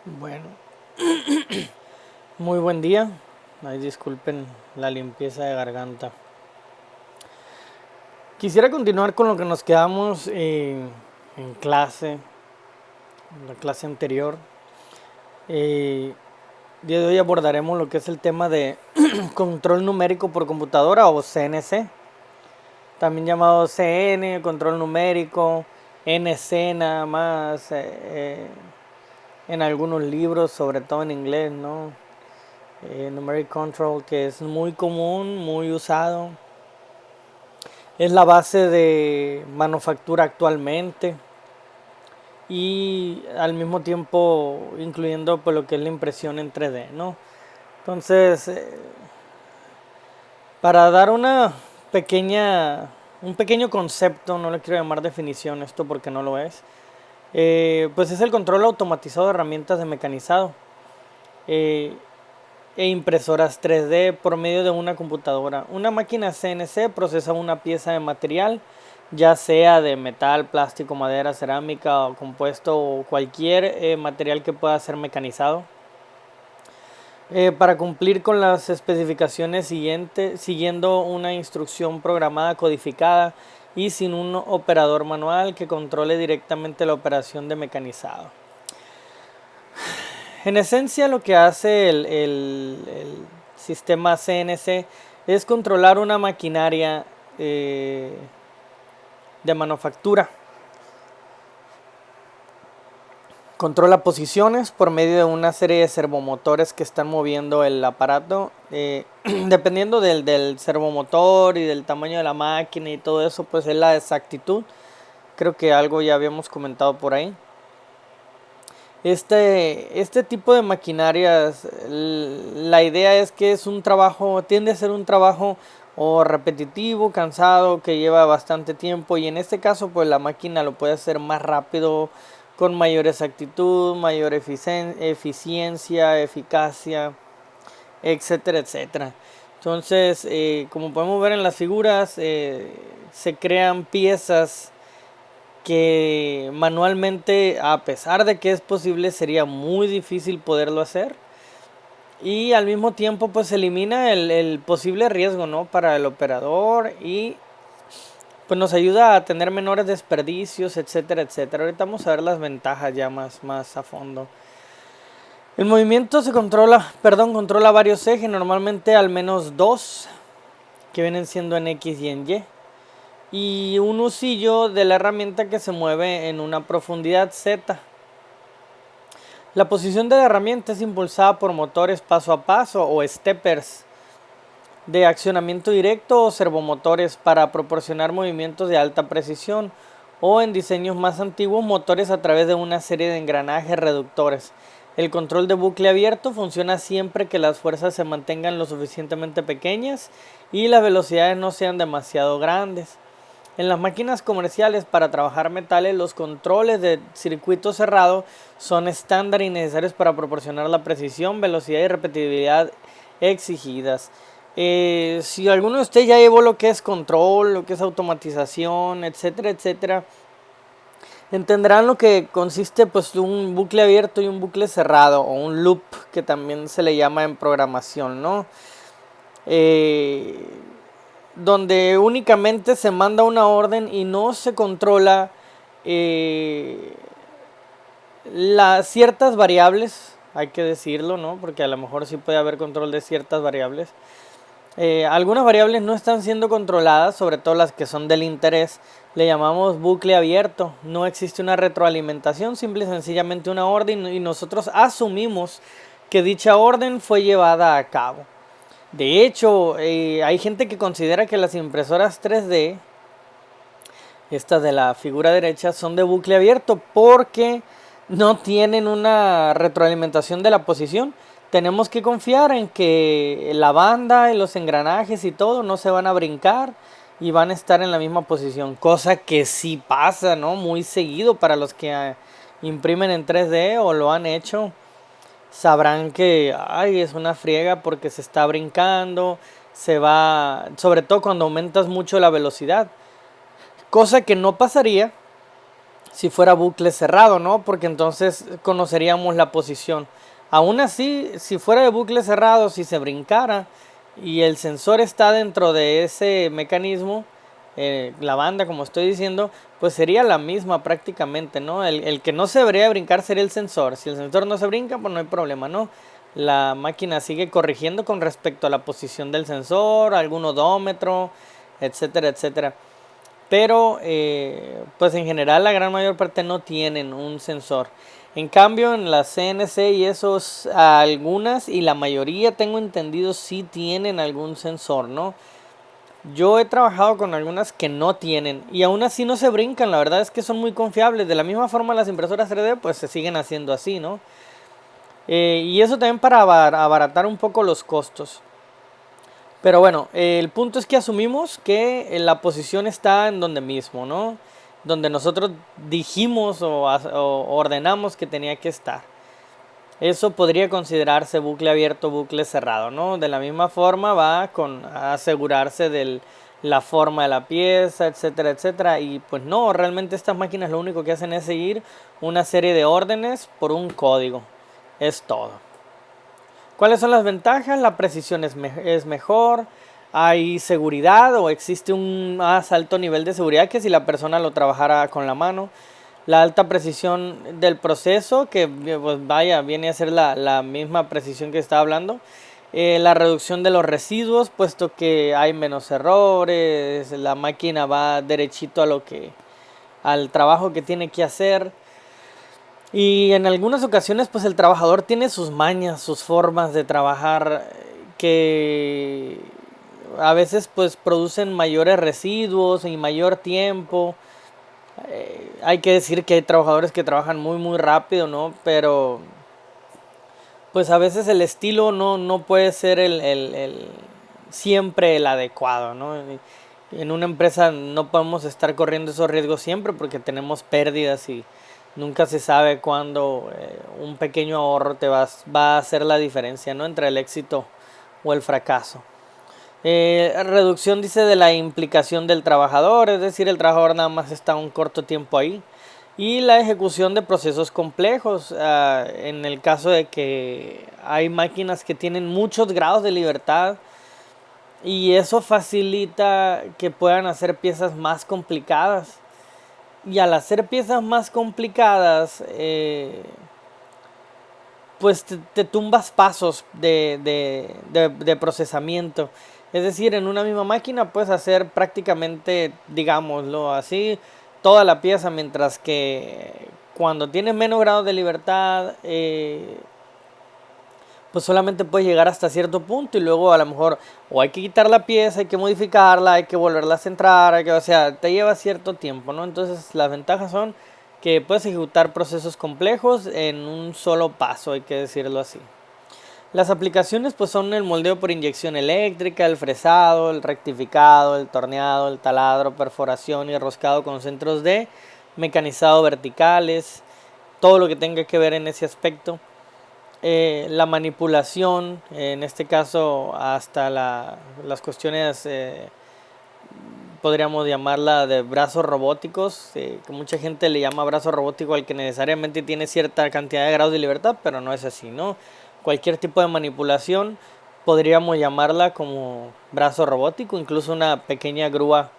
Bueno, muy buen día. Ay, disculpen la limpieza de garganta. Quisiera continuar con lo que nos quedamos en clase, en la clase anterior. El día de hoy abordaremos lo que es el tema de control numérico por computadora o CNC, también llamado CN, control numérico, NC nada más, en algunos libros, sobre todo en inglés, ¿no? Numeric Control, que es muy común, muy usado. Es la base de manufactura actualmente y al mismo tiempo incluyendo pues, lo que es la impresión en 3D, ¿no? Entonces, para dar un pequeño concepto, no le quiero llamar definición esto porque no lo es, pues es el control automatizado de herramientas de mecanizado. E impresoras 3D por medio de una computadora. Una máquina CNC procesa una pieza de material, ya sea de metal, plástico, madera, cerámica o compuesto o cualquier material que pueda ser mecanizado. Para cumplir con las especificaciones siguientes, siguiendo una instrucción programada codificada y sin un operador manual que controle directamente la operación de mecanizado. En esencia lo que hace el sistema CNC es controlar una maquinaria de manufactura. Controla posiciones por medio de una serie de servomotores que están moviendo el aparato. Dependiendo del servomotor y del tamaño de la máquina y todo eso, pues es la exactitud. Creo que algo ya habíamos comentado por ahí. Este tipo de maquinarias, la idea es que es un trabajo, tiende a ser un trabajo o repetitivo, cansado, que lleva bastante tiempo y en este caso pues la máquina lo puede hacer más rápido, con mayor exactitud, mayor eficiencia, eficacia, etcétera, etcétera. Entonces, como podemos ver en las figuras, se crean piezas que manualmente, a pesar de que es posible, sería muy difícil poderlo hacer. Y al mismo tiempo pues elimina el posible riesgo, ¿no? Para el operador y pues nos ayuda a tener menores desperdicios, etcétera, etcétera. Ahorita vamos a ver las ventajas ya más a fondo. El movimiento controla varios ejes, normalmente al menos dos, que vienen siendo en X y en Y. Y un usillo de la herramienta que se mueve en una profundidad Z. La posición de la herramienta es impulsada por motores paso a paso o steppers de accionamiento directo o servomotores para proporcionar movimientos de alta precisión o en diseños más antiguos motores a través de una serie de engranajes reductores. El control de bucle abierto funciona siempre que las fuerzas se mantengan lo suficientemente pequeñas y las velocidades no sean demasiado grandes. En las máquinas comerciales para trabajar metales, los controles de circuito cerrado son estándar y necesarios para proporcionar la precisión, velocidad y repetibilidad exigidas. Si alguno de ustedes ya llevó lo que es control, lo que es automatización, etcétera, etcétera, entenderán lo que consiste pues un bucle abierto y un bucle cerrado o un loop que también se le llama en programación, ¿no? Donde únicamente se manda una orden y no se controla las ciertas variables, hay que decirlo, ¿no? Porque a lo mejor sí puede haber control de ciertas variables. Algunas variables no están siendo controladas, sobre todo las que son del interés. Le llamamos bucle abierto. No existe una retroalimentación, simple y sencillamente una orden y nosotros asumimos que dicha orden fue llevada a cabo. De hecho, hay gente que considera que las impresoras 3D, estas de la figura derecha, son de bucle abierto porque no tienen una retroalimentación de la posición. Tenemos que confiar en que la banda y los engranajes y todo no se van a brincar y van a estar en la misma posición, cosa que sí pasa, ¿no? Muy seguido para los que imprimen en 3D o lo han hecho. Sabrán que es una friega porque se está brincando, se va, sobre todo cuando aumentas mucho la velocidad, cosa que no pasaría si fuera bucle cerrado, ¿no? Porque entonces conoceríamos la posición. Aún así, si fuera de bucle cerrado, si se brincara y el sensor está dentro de ese mecanismo, la banda, como estoy diciendo, pues sería la misma prácticamente, ¿no? El que no se debería brincar sería el sensor. Si el sensor no se brinca, pues no hay problema, ¿no? La máquina sigue corrigiendo con respecto a la posición del sensor, algún odómetro, etcétera, etcétera. Pero pues en general la gran mayor parte no tienen un sensor. En cambio en la CNC y esos, algunas y la mayoría tengo entendido sí tienen algún sensor, ¿no? Yo he trabajado con algunas que no tienen y aún así no se brincan, la verdad es que son muy confiables. De la misma forma las impresoras 3D pues se siguen haciendo así, ¿no? Y eso también para abaratar un poco los costos. Pero bueno, el punto es que asumimos que la posición está en donde mismo, ¿no? Donde nosotros dijimos o ordenamos que tenía que estar. Eso podría considerarse bucle abierto, bucle cerrado, ¿no? De la misma forma va con asegurarse de la forma de la pieza, etcétera, etcétera. Y pues no, realmente estas máquinas lo único que hacen es seguir una serie de órdenes por un código. Es todo. ¿Cuáles son las ventajas? La precisión es mejor, hay seguridad o existe un más alto nivel de seguridad que si la persona lo trabajara con la mano. La alta precisión del proceso, que pues vaya, viene a ser la misma precisión que estaba hablando. La reducción de los residuos, puesto que hay menos errores, la máquina va derechito al trabajo que tiene que hacer. Y en algunas ocasiones pues el trabajador tiene sus mañas, sus formas de trabajar que a veces pues producen mayores residuos y mayor tiempo. Hay que decir que hay trabajadores que trabajan muy rápido, ¿no? Pero pues a veces el estilo no puede ser siempre el adecuado, ¿no? En una empresa no podemos estar corriendo esos riesgos siempre porque tenemos pérdidas y nunca se sabe cuándo un pequeño ahorro va a hacer la diferencia, ¿no? Entre el éxito o el fracaso. Reducción, dice, de la implicación del trabajador, es decir, el trabajador nada más está un corto tiempo ahí. Y la ejecución de procesos complejos, en el caso de que hay máquinas que tienen muchos grados de libertad y eso facilita que puedan hacer piezas más complicadas. Y al hacer piezas más complicadas, pues te tumbas pasos de procesamiento. Es decir, en una misma máquina puedes hacer prácticamente, digámoslo así, toda la pieza, mientras que cuando tienes menos grados de libertad, pues solamente puedes llegar hasta cierto punto y luego a lo mejor o hay que quitar la pieza, hay que modificarla, hay que volverla a centrar, o sea, te lleva cierto tiempo, ¿no? Entonces las ventajas son que puedes ejecutar procesos complejos en un solo paso, hay que decirlo así. Las aplicaciones pues son el moldeo por inyección eléctrica, el fresado, el rectificado, el torneado, el taladro, perforación y enroscado con centros de mecanizado verticales, todo lo que tenga que ver en ese aspecto. La manipulación, en este caso hasta las cuestiones, podríamos llamarla de brazos robóticos, que mucha gente le llama brazo robótico al que necesariamente tiene cierta cantidad de grados de libertad, pero no es así, ¿no? Cualquier tipo de manipulación podríamos llamarla como brazo robótico, incluso una pequeña grúa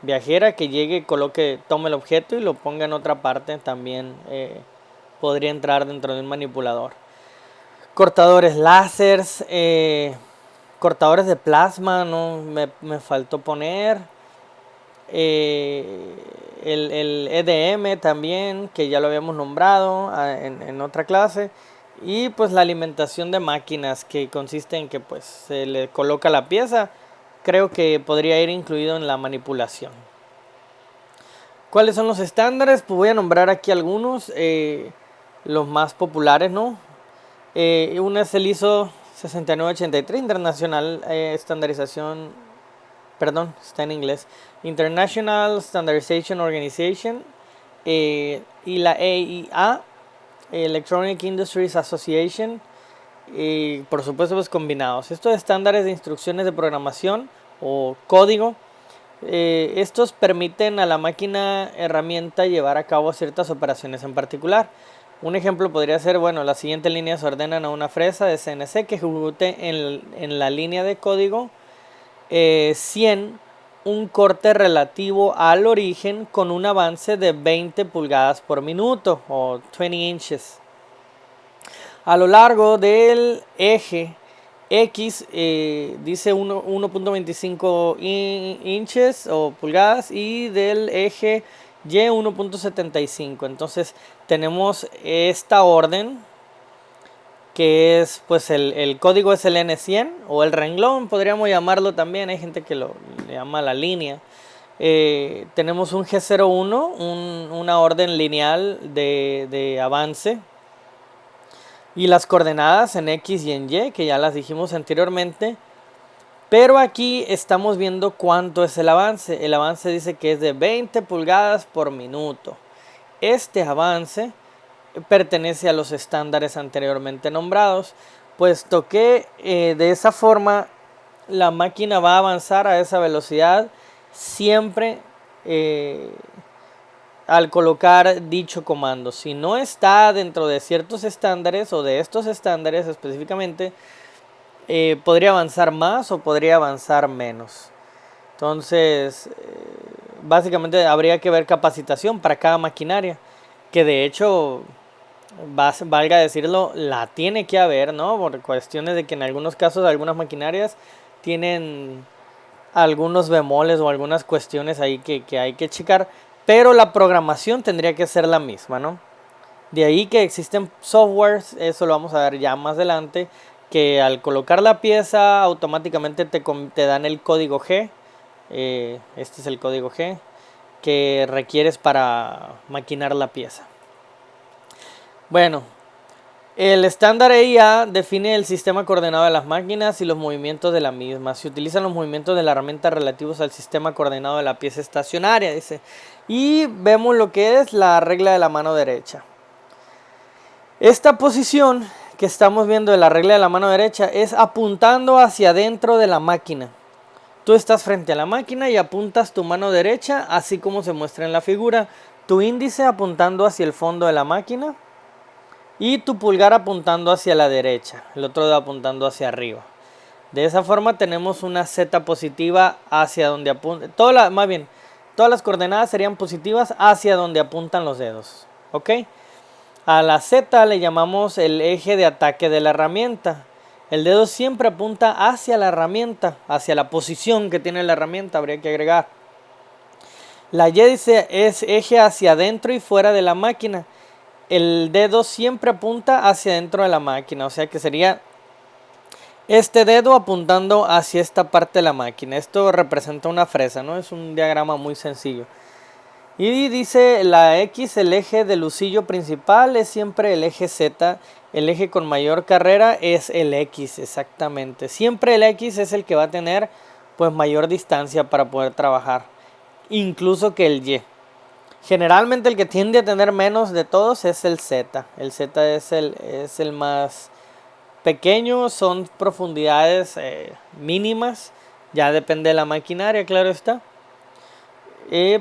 viajera que llegue, coloque, tome el objeto y lo ponga en otra parte, también podría entrar dentro de un manipulador. Cortadores láseres, cortadores de plasma, ¿no? Me faltó poner. El EDM también, que ya lo habíamos nombrado en otra clase. Y pues la alimentación de máquinas, que consiste en que pues se le coloca la pieza. Creo que podría ir incluido en la manipulación. ¿Cuáles son los estándares? Pues voy a nombrar aquí algunos, los más populares, ¿no? Uno es el ISO 6983, Internacional Estandarización, perdón, está en inglés, International Standardization Organization, y la EIA, Electronic Industries Association, y por supuesto pues combinados. Estos estándares de instrucciones de programación o código Estos permiten a la máquina herramienta llevar a cabo ciertas operaciones en particular. Un ejemplo podría ser, bueno, las siguientes líneas ordenan a una fresa de CNC que ejecute en la línea de código 100 un corte relativo al origen con un avance de 20 pulgadas por minuto o 20 inches. A lo largo del eje X dice 1.25 inches o pulgadas y del eje Y 1.75. Entonces tenemos esta orden que es, pues el código es el N100 o el renglón, podríamos llamarlo también, hay gente que le llama la línea. Tenemos un G01, una orden lineal de avance, y las coordenadas en X y en Y, que ya las dijimos anteriormente. Pero aquí estamos viendo cuánto es el avance. El avance dice que es de 20 pulgadas por minuto. Este avance pertenece a los estándares anteriormente nombrados, puesto que de esa forma la máquina va a avanzar a esa velocidad siempre al colocar dicho comando. Si no está dentro de ciertos estándares o de estos estándares específicamente, podría avanzar más o podría avanzar menos. Entonces, básicamente habría que ver capacitación para cada maquinaria, que de hecho, valga decirlo, la tiene que haber, ¿no? Por cuestiones de que en algunos casos algunas maquinarias tienen algunos bemoles o algunas cuestiones ahí que hay que checar, pero la programación tendría que ser la misma, ¿no? De ahí que existen softwares, eso lo vamos a ver ya más adelante, que al colocar la pieza automáticamente te dan el código G. Este es el código G que requieres para maquinar la pieza. Bueno, el estándar EIA define el sistema coordenado de las máquinas y los movimientos de la misma. Se utilizan los movimientos de la herramienta relativos al sistema coordenado de la pieza estacionaria, dice. Y vemos lo que es la regla de la mano derecha. Esta posición que estamos viendo de la regla de la mano derecha es apuntando hacia adentro de la máquina. Tú estás frente a la máquina y apuntas tu mano derecha, así como se muestra en la figura. Tu índice apuntando hacia el fondo de la máquina y tu pulgar apuntando hacia la derecha, el otro dedo apuntando hacia arriba. De esa forma tenemos una Z positiva hacia donde apunta. Más bien, todas las coordenadas serían positivas hacia donde apuntan los dedos. ¿Ok? A la Z le llamamos el eje de ataque de la herramienta. El dedo siempre apunta hacia la herramienta, hacia la posición que tiene la herramienta, habría que agregar. La Y dice es eje hacia adentro y fuera de la máquina. El dedo siempre apunta hacia adentro de la máquina, o sea que sería este dedo apuntando hacia esta parte de la máquina. Esto representa una fresa, ¿no? Es un diagrama muy sencillo. Y dice la X, el eje del husillo principal es siempre el eje Z, el eje con mayor carrera es el X, exactamente. Siempre el X es el que va a tener pues mayor distancia para poder trabajar, incluso que el Y. Generalmente el que tiende a tener menos de todos es el Z. El Z es el más pequeño, son profundidades mínimas, ya depende de la maquinaria, claro está.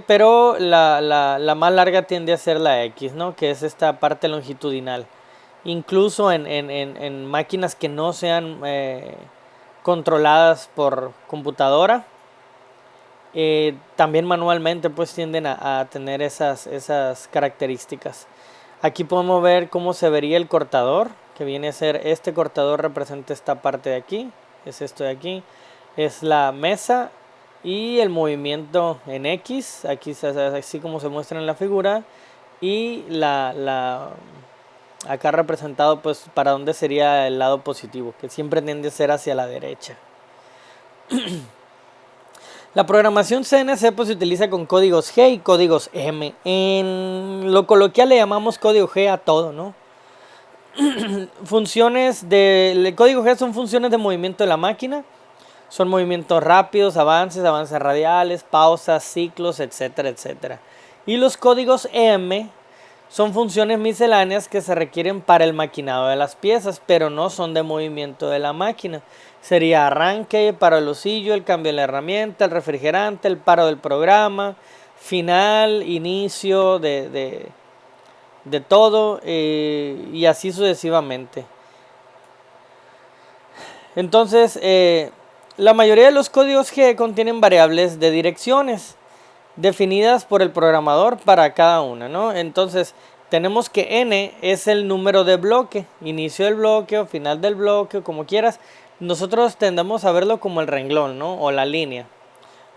Pero la más larga tiende a ser la X, ¿no? Que es esta parte longitudinal. Incluso en máquinas que no sean controladas por computadora, también manualmente pues tienden a tener esas características. Aquí podemos ver cómo se vería el cortador, que viene a ser este cortador, representa esta parte de aquí, es esto de aquí, es la mesa. Y el movimiento en X, aquí así como se muestra en la figura, y acá representado pues para dónde sería el lado positivo, que siempre tiende a ser hacia la derecha. La programación CNC pues se utiliza con códigos G y códigos M. En lo coloquial le llamamos código G a todo, ¿no? El código G son funciones de movimiento de la máquina. Son movimientos rápidos, avances radiales, pausas, ciclos, etcétera, etcétera. Y los códigos M Son funciones misceláneas que se requieren para el maquinado de las piezas, pero no son de movimiento de la máquina. Sería arranque, paro del lucillo, el cambio de la herramienta, el refrigerante, el paro del programa, final, inicio de todo, y así sucesivamente. Entonces, la mayoría de los códigos G contienen variables de direcciones definidas por el programador para cada una, ¿no? Entonces, tenemos que n es el número de bloque, inicio del bloque o final del bloque, o como quieras. Nosotros tendemos a verlo como el renglón, ¿no? O la línea.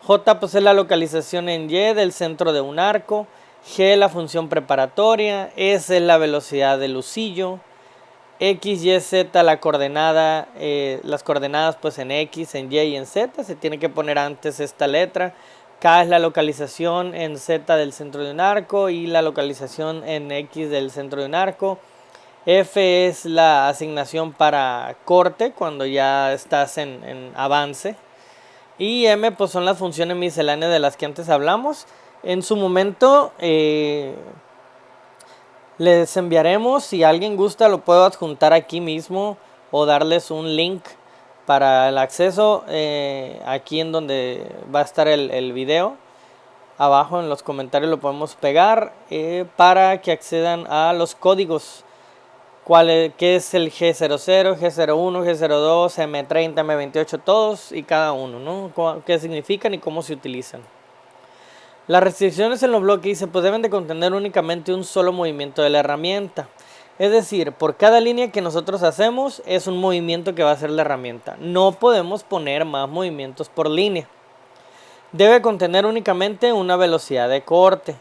J pues es la localización en Y del centro de un arco. G la función preparatoria. S es la velocidad del lucillo. X, Y, Z la coordenada, las coordenadas pues en X, en Y y en Z. Se tiene que poner antes esta letra. K es la localización en Z del centro de un arco y la localización en X del centro de un arco. F es la asignación para corte cuando ya estás en avance. Y M pues son las funciones misceláneas de las que antes hablamos. En su momento les enviaremos, si alguien gusta lo puedo adjuntar aquí mismo o darles un link para el acceso aquí en donde va a estar el video. Abajo en los comentarios lo podemos pegar para que accedan a los códigos. ¿Qué es el G00, G01, G02, M30, M28? Todos y cada uno, ¿no? ¿Qué significan y cómo se utilizan? Las restricciones en los bloques dice, pues deben de contener únicamente un solo movimiento de la herramienta. Es decir, por cada línea que nosotros hacemos es un movimiento que va a hacer la herramienta. No podemos poner más movimientos por línea. Debe contener únicamente una velocidad de corte.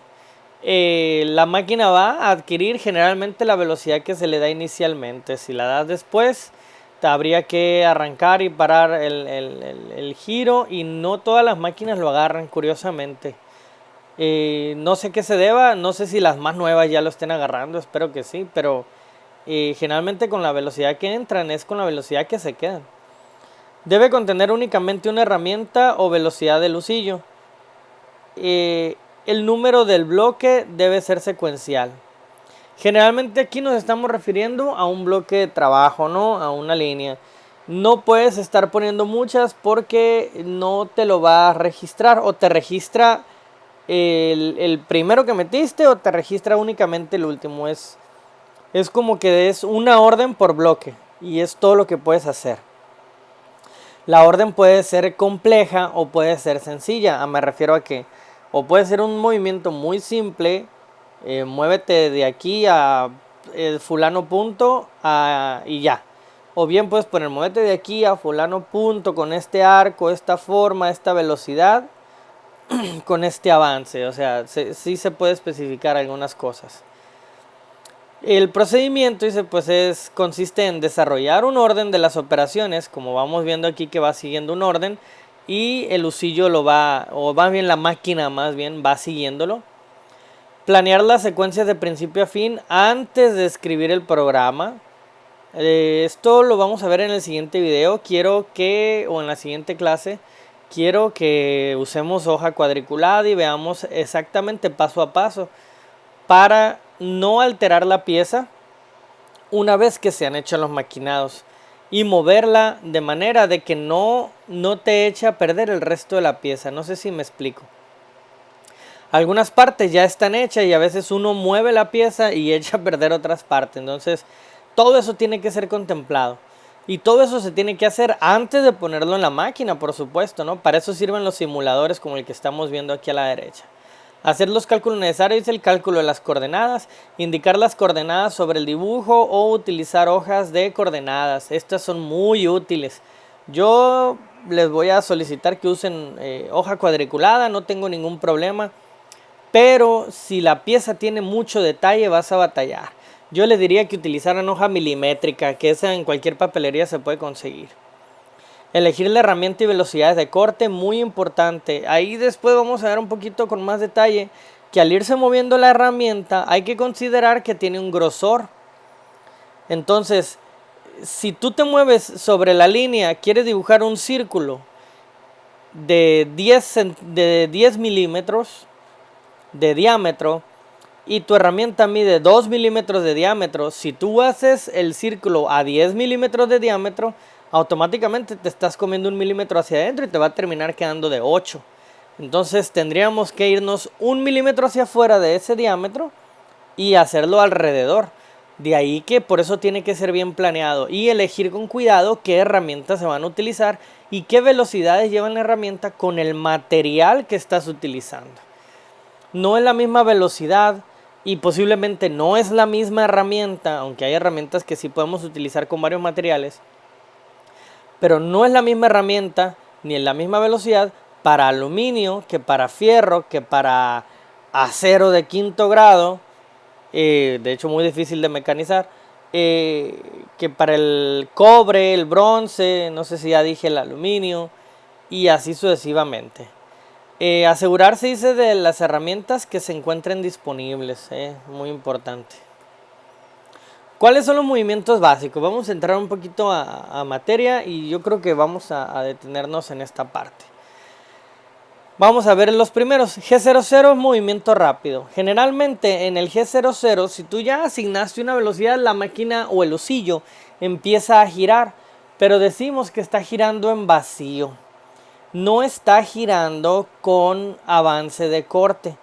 La máquina va a adquirir generalmente la velocidad que se le da inicialmente. Si la das después, habría que arrancar y parar el giro, y no todas las máquinas lo agarran, curiosamente. No sé qué se deba, no sé si las más nuevas ya lo estén agarrando, espero que sí, pero generalmente con la velocidad que entran es con la velocidad que se quedan. Debe contener únicamente una herramienta o velocidad de lucillo. El número del bloque debe ser secuencial. Generalmente aquí nos estamos refiriendo a un bloque de trabajo, ¿no? A una línea. No puedes estar poniendo muchas porque no te lo va a registrar, o te registra el primero que metiste o te registra únicamente el último. Es como que es una orden por bloque y es todo lo que puedes hacer. La orden puede ser compleja o puede ser sencilla. Me refiero a que o puede ser un movimiento muy simple, muévete de aquí a fulano punto y ya. O bien puedes poner muévete de aquí a fulano punto con este arco, esta forma, esta velocidad, con este avance. O sea, sí se puede especificar algunas cosas. El procedimiento dice, pues consiste en desarrollar un orden de las operaciones, como vamos viendo aquí que va siguiendo un orden, y el lucillo lo va, o más bien la máquina más bien va siguiéndolo. Planear las secuencias de principio a fin antes de escribir el programa. Esto lo vamos a ver en el siguiente video. O en la siguiente clase, quiero que usemos hoja cuadriculada y veamos exactamente paso a paso para no alterar la pieza una vez que se han hecho los maquinados, y moverla de manera de que no te eche a perder el resto de la pieza. No sé si me explico. Algunas partes ya están hechas y a veces uno mueve la pieza y echa a perder otras partes. Entonces todo eso tiene que ser contemplado. Y todo eso se tiene que hacer antes de ponerlo en la máquina, por supuesto, ¿no? Para eso sirven los simuladores como el que estamos viendo aquí a la derecha. Hacer los cálculos necesarios, el cálculo de las coordenadas, indicar las coordenadas sobre el dibujo o utilizar hojas de coordenadas. Estas son muy útiles. Yo les voy a solicitar que usen hoja cuadriculada, no tengo ningún problema. Pero si la pieza tiene mucho detalle vas a batallar. Yo les diría que utilizaran hoja milimétrica, que esa en cualquier papelería se puede conseguir. Elegir la herramienta y velocidades de corte, muy importante. Ahí después vamos a ver un poquito con más detalle que al irse moviendo la herramienta hay que considerar que tiene un grosor. Entonces, si tú te mueves sobre la línea, quieres dibujar un círculo de 10 milímetros de diámetro, y tu herramienta mide 2 milímetros de diámetro, si tú haces el círculo a 10 milímetros de diámetro, automáticamente te estás comiendo 1 milímetro hacia adentro y te va a terminar quedando de 8. Entonces tendríamos que irnos 1 milímetro hacia afuera de ese diámetro y hacerlo alrededor. De ahí que por eso tiene que ser bien planeado y elegir con cuidado qué herramientas se van a utilizar y qué velocidades llevan la herramienta con el material que estás utilizando. No es la misma velocidad y posiblemente no es la misma herramienta, aunque hay herramientas que sí podemos utilizar con varios materiales, pero no es la misma herramienta ni en la misma velocidad para aluminio que para fierro, que para acero de 5º grado, de hecho muy difícil de mecanizar, que para el cobre, el bronce, no sé si ya dije el aluminio, y así sucesivamente. Asegurarse, dice, de las herramientas que se encuentren disponibles, muy importante. ¿Cuáles son los movimientos básicos? Vamos a entrar un poquito a materia y yo creo que vamos a detenernos en esta parte. Vamos a ver los primeros. G00 es movimiento rápido. Generalmente en el G00, si tú ya asignaste una velocidad, la máquina o el husillo empieza a girar, pero decimos que está girando en vacío. No está girando con avance de corte.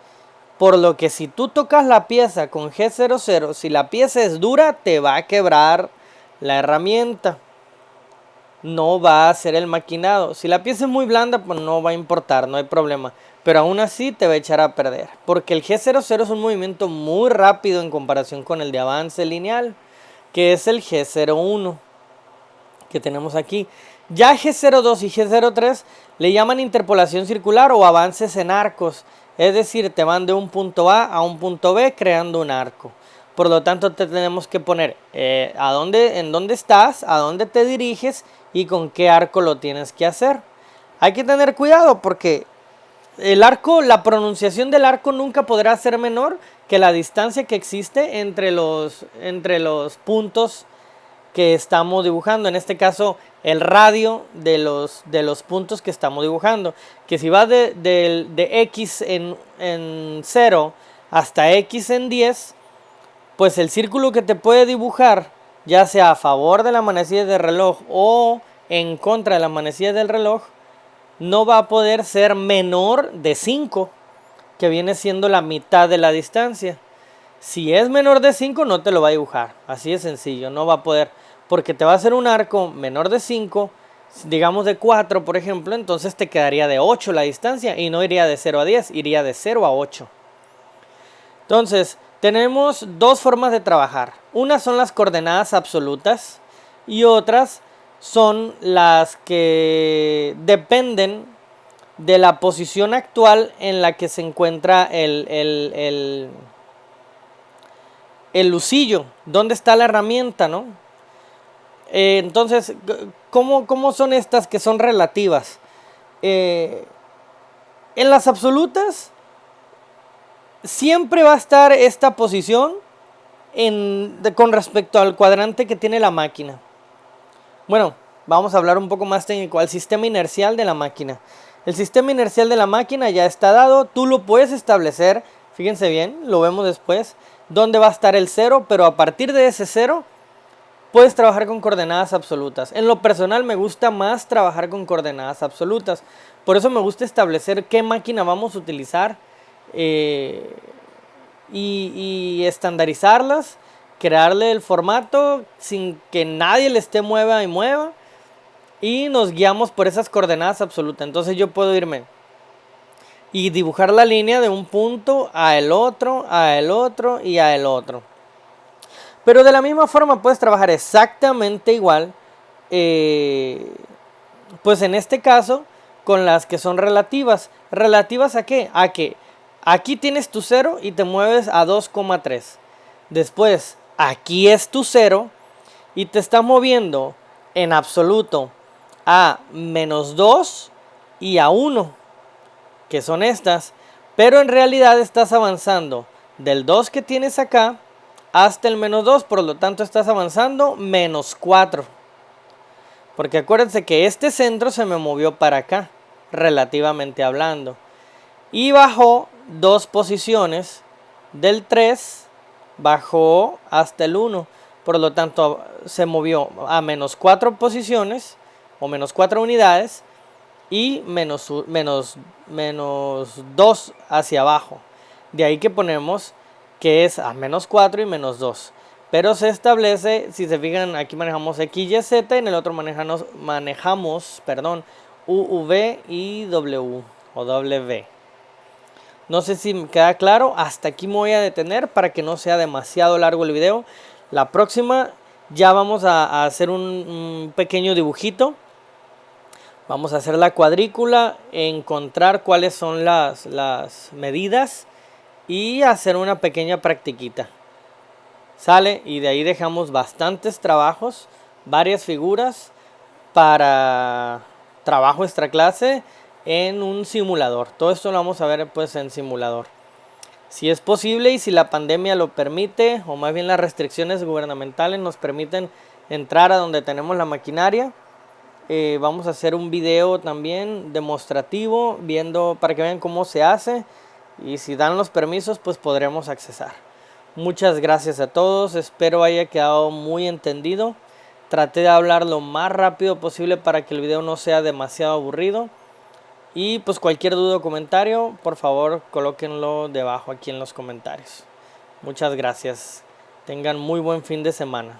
Por lo que si tú tocas la pieza con G00, si la pieza es dura, te va a quebrar la herramienta. No va a hacer el maquinado. Si la pieza es muy blanda, pues no va a importar, no hay problema. Pero aún así te va a echar a perder. Porque el G00 es un movimiento muy rápido en comparación con el de avance lineal, que es el G01 que tenemos aquí. Ya G02 y G03 le llaman interpolación circular o avances en arcos. Es decir, te van de un punto A un punto B creando un arco. Por lo tanto, te tenemos que poner en dónde estás, a dónde te diriges y con qué arco lo tienes que hacer. Hay que tener cuidado porque el arco, la pronunciación del arco nunca podrá ser menor que la distancia que existe entre los puntos que estamos dibujando. En este caso, el radio de los puntos que estamos dibujando. Que si va de X en 0 hasta X en 10, pues el círculo que te puede dibujar, ya sea a favor de la manecilla del reloj o en contra de la manecilla del reloj, no va a poder ser menor de 5, que viene siendo la mitad de la distancia. Si es menor de 5, no te lo va a dibujar. Así de sencillo, no va a poder. Porque te va a hacer un arco menor de 5, digamos de 4, por ejemplo, entonces te quedaría de 8 la distancia y no iría de 0 a 10, iría de 0 a 8. Entonces, tenemos dos formas de trabajar. Unas son las coordenadas absolutas y otras son las que dependen de la posición actual en la que se encuentra el husillo. ¿Dónde está la herramienta, no? Entonces, ¿cómo son estas que son relativas? En las absolutas siempre va a estar esta posición con respecto al cuadrante que tiene la máquina. Bueno, vamos a hablar un poco más técnico, al sistema inercial de la máquina. El sistema inercial de la máquina ya está dado, tú lo puedes establecer, fíjense bien, lo vemos después, dónde va a estar el 0, pero a partir de ese 0 puedes trabajar con coordenadas absolutas. En lo personal me gusta más trabajar con coordenadas absolutas, por eso me gusta establecer qué máquina vamos a utilizar y estandarizarlas, crearle el formato sin que nadie le esté mueva y nos guiamos por esas coordenadas absolutas. Entonces yo puedo irme y dibujar la línea de un punto a el otro y a el otro. Pero de la misma forma puedes trabajar exactamente igual, pues en este caso con las que son relativas. ¿Relativas a qué? A que aquí tienes tu 0 y te mueves a 2,3. Después aquí es tu 0 y te está moviendo en absoluto a -2 y a 1, que son estas. Pero en realidad estás avanzando del 2 que tienes acá hasta el -2, por lo tanto estás avanzando -4. Porque acuérdense que este centro se me movió para acá, relativamente hablando. Y bajó 2 posiciones Del 3 bajó hasta el 1. Por lo tanto, se movió a menos 4 posiciones o menos 4 unidades y menos 2 hacia abajo. De ahí que ponemos que es a menos 4 y menos 2. Pero se establece, si se fijan, aquí manejamos X, Y, Z, y en el otro manejamos U, V y W o W. No sé si me queda claro, hasta aquí me voy a detener para que no sea demasiado largo el video. La próxima ya vamos a hacer un pequeño dibujito. Vamos a hacer la cuadrícula, encontrar cuáles son las medidas y hacer una pequeña practiquita. Sale, y de ahí dejamos bastantes trabajos, varias figuras para trabajo extra clase en un simulador. Todo esto lo vamos a ver pues en simulador. Si es posible y si la pandemia lo permite, o más bien las restricciones gubernamentales nos permiten entrar a donde tenemos la maquinaria, vamos a hacer un video también demostrativo viendo para que vean cómo se hace, y si dan los permisos pues podremos accesar. Muchas gracias a todos, espero haya quedado muy entendido. Traté de hablar lo más rápido posible para que el video no sea demasiado aburrido. Y pues cualquier duda o comentario, por favor colóquenlo debajo aquí en los comentarios. Muchas gracias. Tengan muy buen fin de semana.